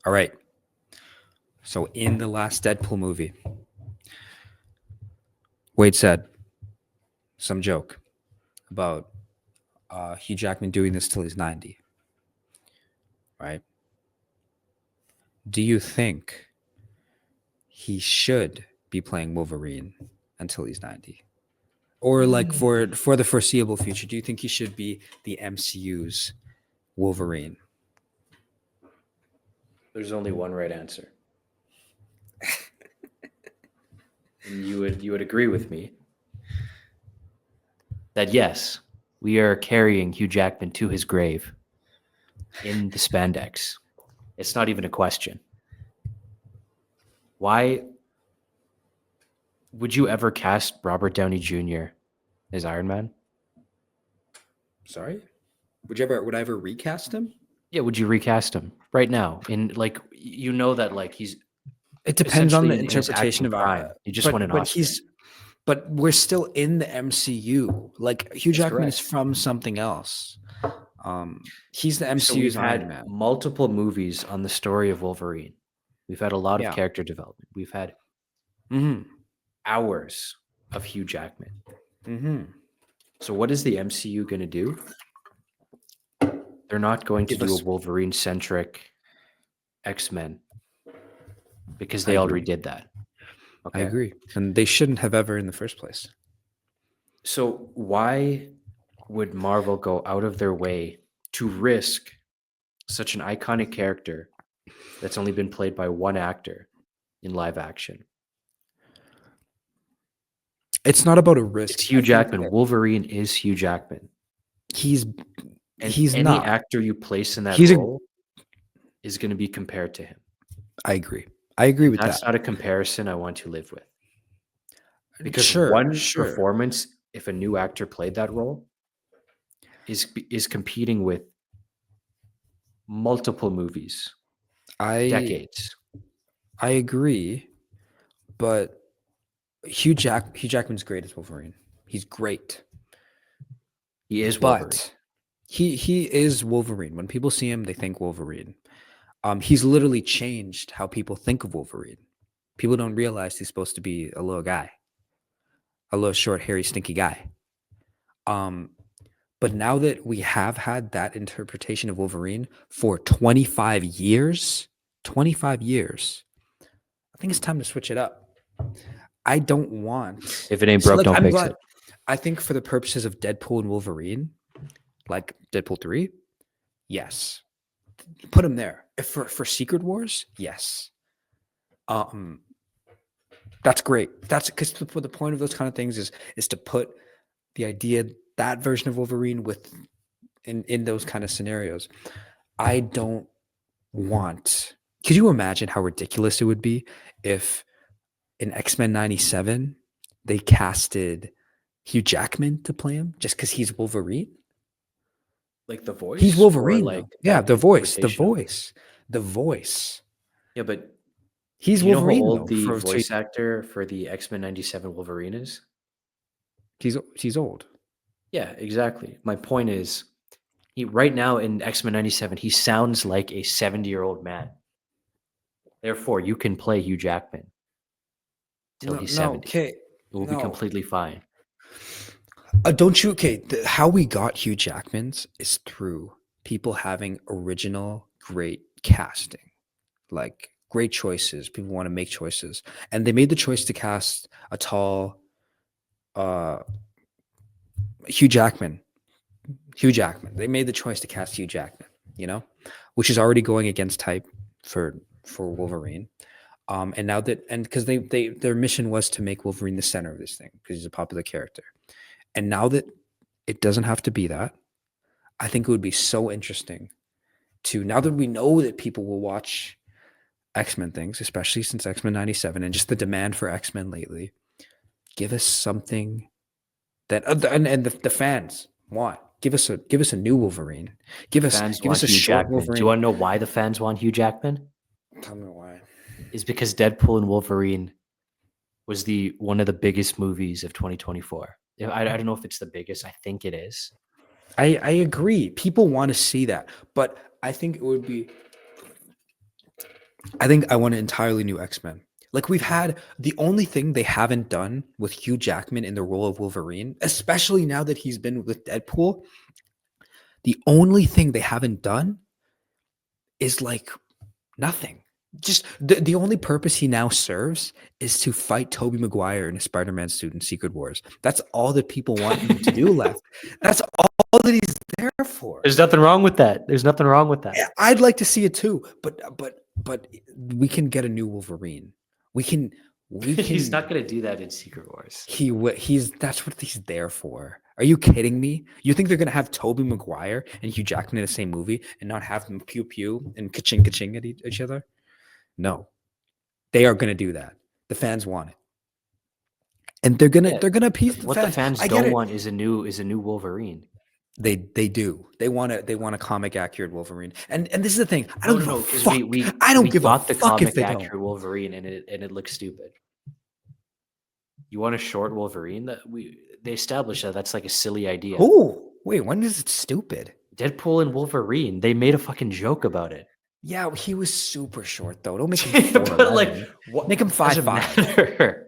All right. So in the last Deadpool movie, Wade said some joke about Hugh Jackman doing this till he's 90, right? Do you think he should be playing Wolverine until he's 90? Or like for the foreseeable future, do you think he should be the MCU's Wolverine? There's only one right answer. And you would agree with me that yes, we are carrying Hugh Jackman to his grave in the spandex. It's not even a question. Why would you ever cast Robert Downey Jr. as Iron Man? Sorry? Would I ever recast him? Yeah, would you recast him right now? In like that like he's It depends on the essentially in his interpretation acting of prime. He just won an Oscar. But we're still in the MCU. Like Hugh Jackman is from something else. He's the MCU's Iron Man. Multiple movies on the story of Wolverine. We've had a lot of character development. We've had hours of Hugh Jackman. So what is the MCU going to do? They're not going to do a Wolverine-centric X-Men because they already did that. Okay. I agree. And they shouldn't have ever in the first place. So why would Marvel go out of their way to risk such an iconic character that's only been played by one actor in live action? It's not about a risk. It's Hugh Jackman. Wolverine is Hugh Jackman. He's any not. Actor you place in that role is going to be compared to him. I agree. I agree with that. That's not a comparison I want to live with. Because one performance, if a new actor played that role, is competing with multiple movies, decades. I agree, but Hugh Jackman's great as Wolverine. He's great. He is Wolverine. But he is Wolverine. When people see him, they think Wolverine. He's literally changed how people think of Wolverine. People don't realize he's supposed to be a little guy, a little short, hairy, stinky guy. But now that we have had that interpretation of Wolverine for 25 years, I think it's time to switch it up. I don't want... If it ain't broke, don't fix it. I think for the purposes of Deadpool and Wolverine, like Deadpool 3, yes. Put him there. If for Secret Wars, yes. That's great. That's because the point of those kind of things is to put the idea, that version of Wolverine in those kind of scenarios. I don't want... Could you imagine how ridiculous it would be if in X-Men 97 they casted Hugh Jackman to play him just because he's Wolverine? Like the voice? He's Wolverine. The voice. Yeah, but he's Wolverine. You know how old the voice actor for the X-Men 97 Wolverine is? He's old. Yeah, exactly. My point is, right now in X-Men 97, he sounds like a 70-year-old man. Therefore, you can play Hugh Jackman till he's 70. Okay. It will be completely fine. Don't you? Okay, how we got Hugh Jackman's is through people having original, great casting, like great choices. People want to make choices, and they made the choice to cast a tall, Hugh Jackman. They made the choice to cast Hugh Jackman. Which is already going against type for Wolverine. And now because their mission was to make Wolverine the center of this thing because he's a popular character. And now that it doesn't have to be that, I think it would be so interesting now that we know that people will watch X-Men things, especially since X-Men 97 and just the demand for X-Men lately, give us something that and the fans want. Give us a new Wolverine. Give us a short Wolverine. Do you want to know why the fans want Hugh Jackman? Tell me why. Is because Deadpool and Wolverine was one of the biggest movies of 2024. I don't know if it's the biggest. I think it is. I agree. People want to see that, but I think it would be I think I want an entirely new X-Men. Like we've had the only thing they haven't done with Hugh Jackman in the role of Wolverine, especially now that he's been with Deadpool, the only thing they haven't done is like nothing. Just the only purpose he now serves is to fight Tobey Maguire in a Spider-Man suit in Secret Wars. That's all that people want him to do left. That's all that he's there for. There's nothing wrong with that. There's nothing wrong with that. I'd like to see it too, but we can get a new Wolverine. We can. He's not going to do that in Secret Wars. He's that's what he's there for. Are you kidding me? You think they're gonna have Tobey Maguire and Hugh Jackman in the same movie and not have them pew pew and ka-ching ka-ching at each other? No, they are gonna do that. The fans want it, and they're gonna appease the What fans. the fans don't want is a new Wolverine. They do. They want a comic accurate Wolverine. And this is the thing. I don't give a fuck. I don't give a got the fuck if comic they accurate don't. Wolverine and it looks stupid. You want a short Wolverine? They established that that's like a silly idea. Oh, wait, when is it stupid? Deadpool and Wolverine, they made a fucking joke about it. Yeah, he was super short though. Don't make him But like, what? Make him 5'5".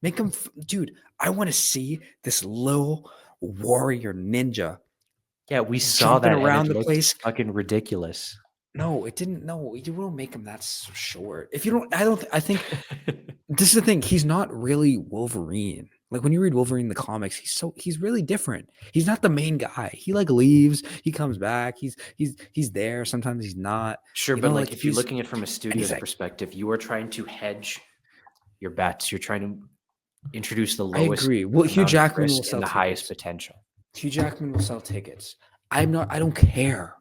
Make him, dude. I want to see this little warrior ninja. Yeah, we saw that around the place. Fucking ridiculous. No, it didn't. No, you don't make him that short. If you don't, I think this is the thing. He's not really Wolverine. Like when you read Wolverine in the comics, he's really different. He's not the main guy. He like leaves, he comes back. He's there. Sometimes he's not. Sure, but like if you're looking at it from a studio's perspective, you are trying to hedge your bets. You're trying to introduce the lowest. I agree. Well, Hugh Jackman will sell the highest potential. Hugh Jackman will sell tickets. I don't care.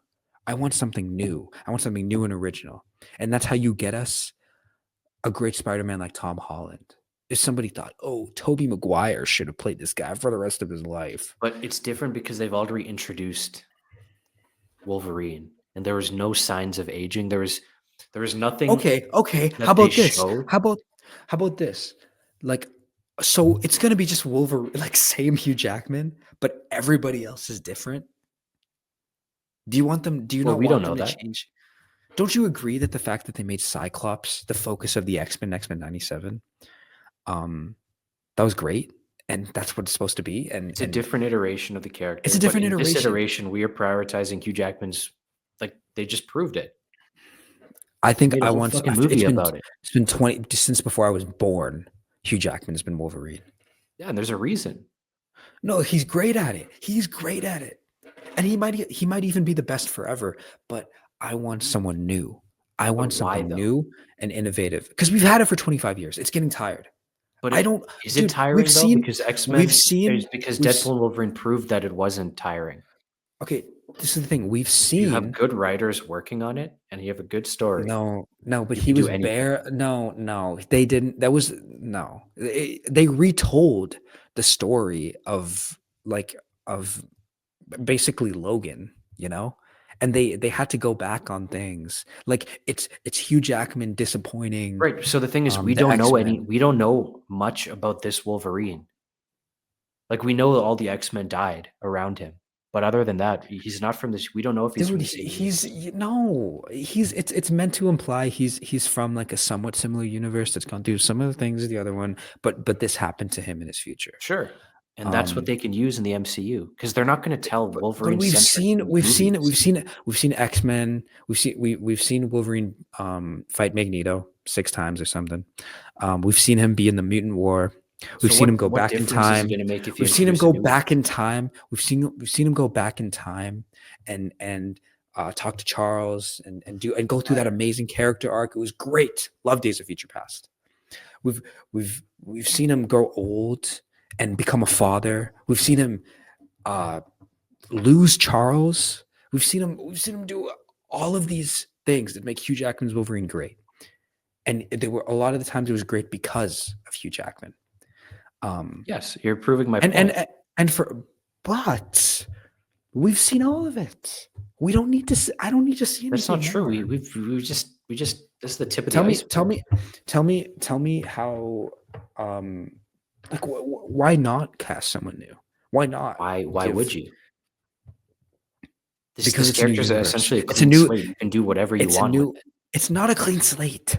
I want something new. I want something new and original. And that's how you get us a great Spider-Man like Tom Holland. If somebody thought, oh, Tobey Maguire should have played this guy for the rest of his life. But it's different because they've already introduced Wolverine and there was no signs of aging. There was nothing. Okay. How about this? How about this? Like, so it's gonna be just Wolverine, like same Hugh Jackman, but everybody else is different. Do you want them? Do you not? We want don't know them to that. change? Don't you agree that the fact that they made Cyclops the focus of the X-Men 97, that was great, and that's what it's supposed to be. And it's a different iteration of the character. It's a different iteration. This iteration, we are prioritizing Hugh Jackman's. Like they just proved it. I think I want a movie about it. It's been 20 since before I was born. Hugh Jackman has been Wolverine. Yeah, and there's a reason. No, he's great at it. He's great at it. And he might even be the best forever, but I want someone new. I want something new and innovative because we've had it for 25 years. It's getting tired. But I don't. Is it tiring though? Because X-Men. Because Deadpool and Wolverine proved that it wasn't tiring. Okay, this is the thing. We've seen you have good writers working on it, and you have a good story. No, but he was bare. No, they didn't. That was no. They retold the story of basically Logan, and they had to go back on things. Like it's Hugh Jackman disappointing. Right. So the thing is, we don't know much about this Wolverine. Like we know all the X-Men died around him. But other than that, he's not from this. We don't know if he's from the same it's meant to imply he's from like a somewhat similar universe that's gone through some of the things of the other one, but this happened to him in his future. Sure. And that's what they can use in the MCU because they're not going to tell Wolverine. But we've seen X-Men. We've seen Wolverine fight Magneto 6 times or something. We've seen him be in the Mutant War. We've seen him go back in time. We've seen him go back in time. We've seen him go back in time and talk to Charles and go through that amazing character arc. It was great. Love Days of Future Past. We've seen him grow old and become a father. We've seen him lose Charles. We've seen him do all of these things that make Hugh Jackman's Wolverine great. And there were a lot of the times it was great because of Hugh Jackman. Yes, you're proving my point. But we've seen all of it. We don't need to. I don't need to see anything. That's not true. More. We just. This is the tip of the iceberg. Tell me how. Like, why not cast someone new? Why not? Why would you? Because this characters are essentially a new slate. You can do whatever you want with it. It's not a clean slate.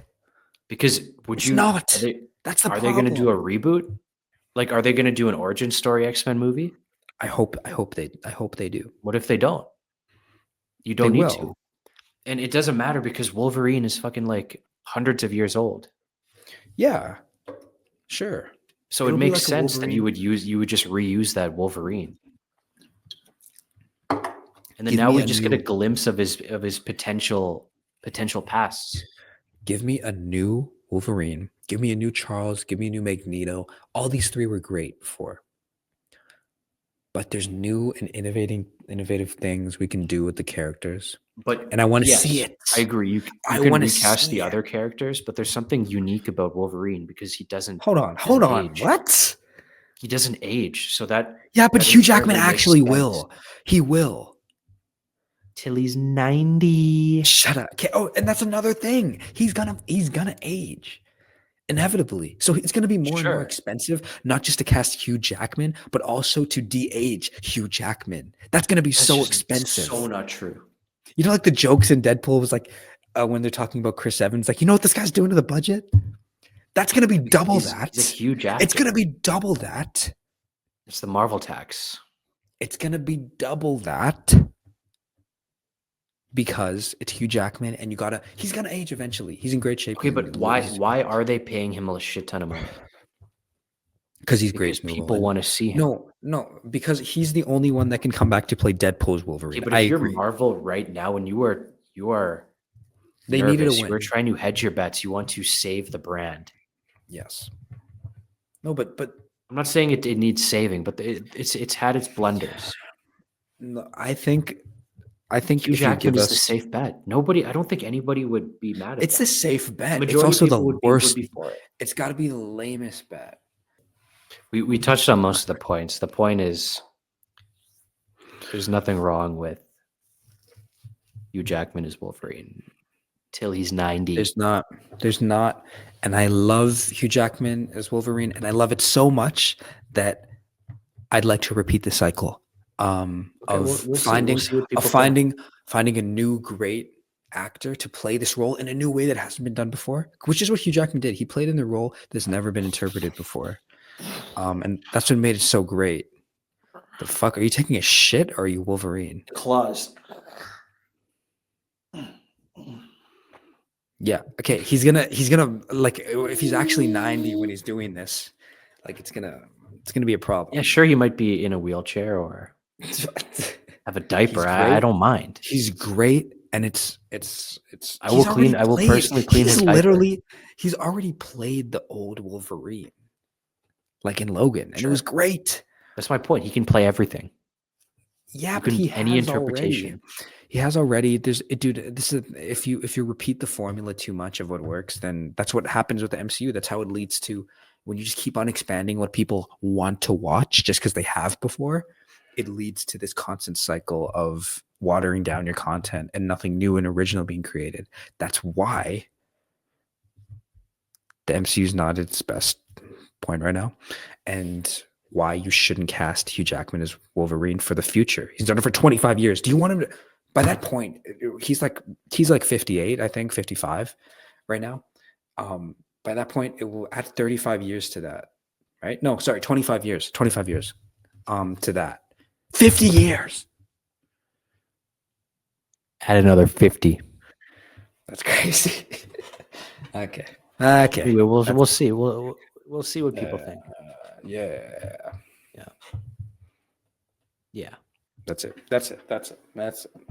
Because would It's you? not. That's the Are they going to do a problem. reboot? Like, are they going to do an origin story X-Men movie? I hope they do. What if they don't? You They don't need to. will. And it doesn't matter because Wolverine is fucking like hundreds of years old. Yeah. Sure. So it It'll be makes like a sense that you Wolverine. would just reuse that Wolverine. And then Give now me we a just get a new glimpse of his potential pasts. give me a new Wolverine. Give me a new Charles. Give me a new Magneto. All these three were great before. But there's new and innovative things we can do with the characters. But And I want to see yes, it. I agree. You I can want to recast see the it. other characters, but there's something unique about Wolverine because he doesn't Hold on. age. What? He doesn't age, so that Yeah, but Hugh Jackman inherently makes actually sense. will. He will. Till he's 90. Shut up. Okay. Oh, and that's another thing. He's gonna age inevitably. So it's gonna be more and more Sure. expensive, not just to cast Hugh Jackman, but also to de-age Hugh Jackman. That's gonna be That's so just expensive. so not true. You know, like the jokes in Deadpool was like when they're talking about Chris Evans, like, you know what this guy's doing to the budget? That's gonna be double that. He's a huge actor. It's gonna be double that. It's the Marvel tax. It's gonna be double that. Because it's Hugh Jackman and he's gonna age eventually. He's in great shape. Okay, but why are they paying him a shit ton of money? Because he's Because great in the people role. want to see him. No, because he's the only one that can come back to play Deadpool's Wolverine. Okay, but I if you're agree. Marvel right now and you are They needed a nervous, win. you are trying to hedge your bets, you want to save the brand. Yes. No, but I'm not saying it needs saving, but it's had its blunders. no, I think Hugh if you Jackman give is us the safe bet. I don't think anybody would be mad at it's that. a safe bet. It's Majority also of people the would worst. be for it. It's got to be the lamest bet. We touched on most of the points. The point is there's nothing wrong with Hugh Jackman as Wolverine till he's 90. There's not. And I love Hugh Jackman as Wolverine, and I love it so much that I'd like to repeat the cycle of we'll see. finding We'll see what people finding a new great actor to play this role in a new way that hasn't been done before, which is what Hugh Jackman did. He played in the role that's never been interpreted before, and that's what made it so great. The fuck, are you taking a shit or are you Wolverine? Claws. Yeah. Okay. He's gonna like if he's actually 90 when he's doing this, like it's gonna be a problem. Yeah, sure. You might be in a wheelchair or have a diaper. He's I great. don't mind. He's great, and it's. I will personally clean his diaper. He's already played the old Wolverine, like in Logan, and Sure. it was great. That's my point. He can play everything. Yeah, but he has any interpretation. Already. He has already. Dude. This is if you repeat the formula too much of what works, then that's what happens with the MCU. That's how it leads to when you just keep on expanding what people want to watch just because they have before. It leads to this constant cycle of watering down your content and nothing new and original being created. That's why the MCU is not at its best point right now, and why you shouldn't cast Hugh Jackman as Wolverine for the future. He's done it for 25 years. Do you want him to? By that point, he's like 58, I think 55 right now. By that point, it will add 35 years to that, right? No, sorry, 25 years. 25 years to that. 50 years. Add another 50. That's crazy. Okay. Anyway, we'll see. We'll see what people think. Yeah. Yeah. That's it.